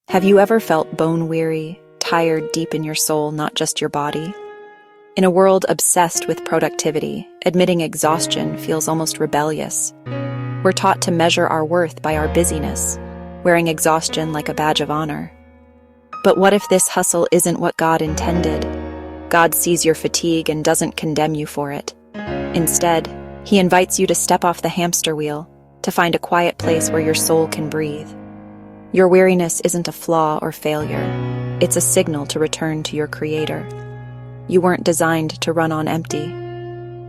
Have you ever felt bone-weary, tired deep in your soul, not just your body? In a world obsessed with productivity, admitting exhaustion feels almost rebellious. We're taught to measure our worth by our busyness, wearing exhaustion like a badge of honor. But what if this hustle isn't what God intended? God sees your fatigue and doesn't condemn you for it. Instead, He invites you to step off the hamster wheel, to find a quiet place where your soul can breathe. Your weariness isn't a flaw or failure. It's a signal to return to your Creator. You weren't designed to run on empty.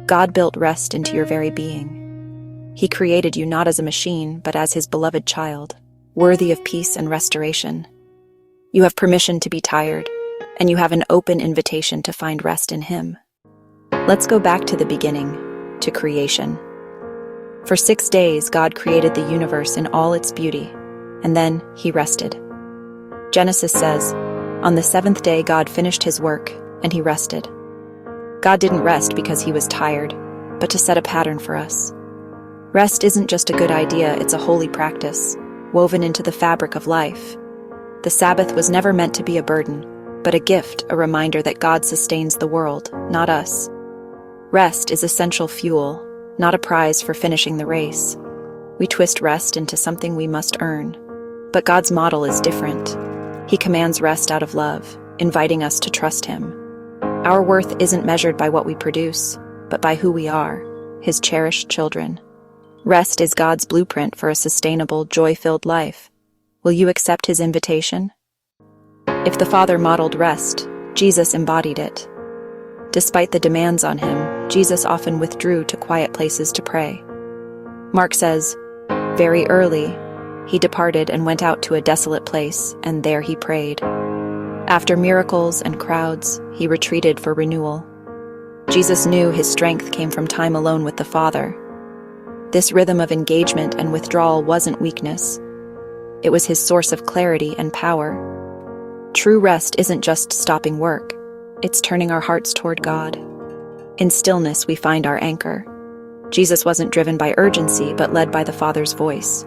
God built rest into your very being. He created you not as a machine, but as His beloved child, worthy of peace and restoration. You have permission to be tired, and you have an open invitation to find rest in Him. Let's go back to the beginning, to creation. For 6 days, God created the universe in all its beauty, and then He rested. Genesis says, "On the seventh day God finished His work, and He rested." God didn't rest because He was tired, but to set a pattern for us. Rest isn't just a good idea, it's a holy practice, woven into the fabric of life. The Sabbath was never meant to be a burden, but a gift, a reminder that God sustains the world, not us. Rest is essential fuel, not a prize for finishing the race. We twist rest into something we must earn. But God's model is different. He commands rest out of love, inviting us to trust Him. Our worth isn't measured by what we produce, but by who we are, His cherished children. Rest is God's blueprint for a sustainable, joy-filled life. Will you accept His invitation? If the Father modeled rest, Jesus embodied it. Despite the demands on Him, Jesus often withdrew to quiet places to pray. Mark says, "Very early, He departed and went out to a desolate place, and there He prayed." After miracles and crowds, He retreated for renewal. Jesus knew His strength came from time alone with the Father. This rhythm of engagement and withdrawal wasn't weakness. It was His source of clarity and power. True rest isn't just stopping work. It's turning our hearts toward God. In stillness, we find our anchor. Jesus wasn't driven by urgency, but led by the Father's voice.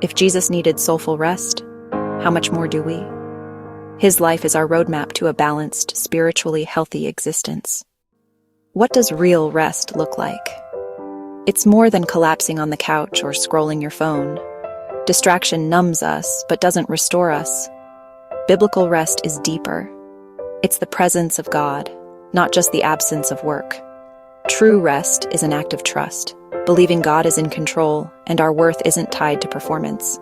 If Jesus needed soulful rest, how much more do we? His life is our roadmap to a balanced, spiritually healthy existence. What does real rest look like? It's more than collapsing on the couch or scrolling your phone. Distraction numbs us, but doesn't restore us. Biblical rest is deeper. It's the presence of God, not just the absence of work. True rest is an act of trust, believing God is in control and our worth isn't tied to performance.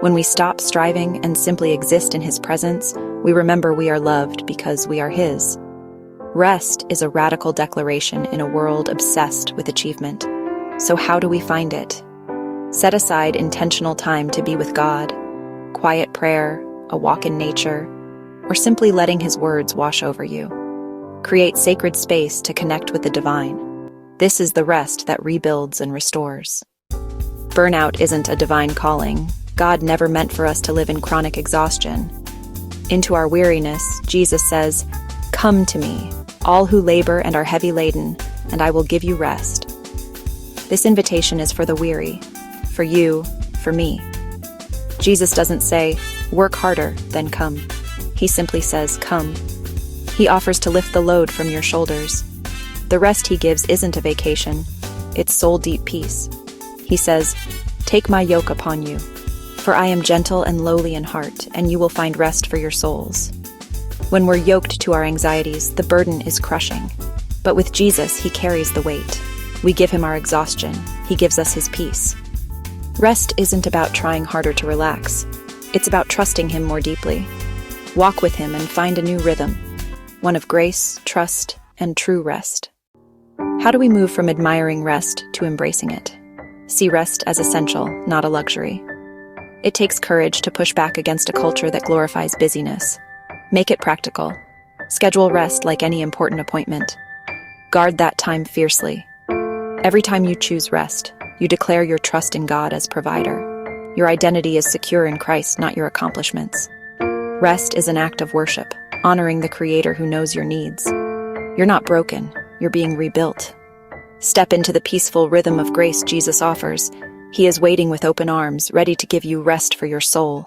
When we stop striving and simply exist in His presence, we remember we are loved because we are His. Rest is a radical declaration in a world obsessed with achievement. So how do we find it? Set aside intentional time to be with God, quiet prayer, a walk in nature, or simply letting His words wash over you. Create sacred space to connect with the divine. This is the rest that rebuilds and restores. Burnout isn't a divine calling. God never meant for us to live in chronic exhaustion. Into our weariness, Jesus says, "Come to me, all who labor and are heavy laden, and I will give you rest." This invitation is for the weary, for you, for me. Jesus doesn't say, "Work harder, then come." He simply says, "Come." He offers to lift the load from your shoulders. The rest He gives isn't a vacation, it's soul-deep peace. He says, "Take my yoke upon you, for I am gentle and lowly in heart, and you will find rest for your souls." When we're yoked to our anxieties, the burden is crushing. But with Jesus, He carries the weight. We give Him our exhaustion. He gives us His peace. Rest isn't about trying harder to relax. It's about trusting Him more deeply. Walk with Him and find a new rhythm, one of grace, trust, and true rest. How do we move from admiring rest to embracing it? See rest as essential, not a luxury. It takes courage to push back against a culture that glorifies busyness. Make it practical. Schedule rest like any important appointment. Guard that time fiercely. Every time you choose rest, you declare your trust in God as provider. Your identity is secure in Christ, not your accomplishments. Rest is an act of worship, honoring the Creator who knows your needs. You're not broken, you're being rebuilt. Step into the peaceful rhythm of grace Jesus offers. He is waiting with open arms, ready to give you rest for your soul.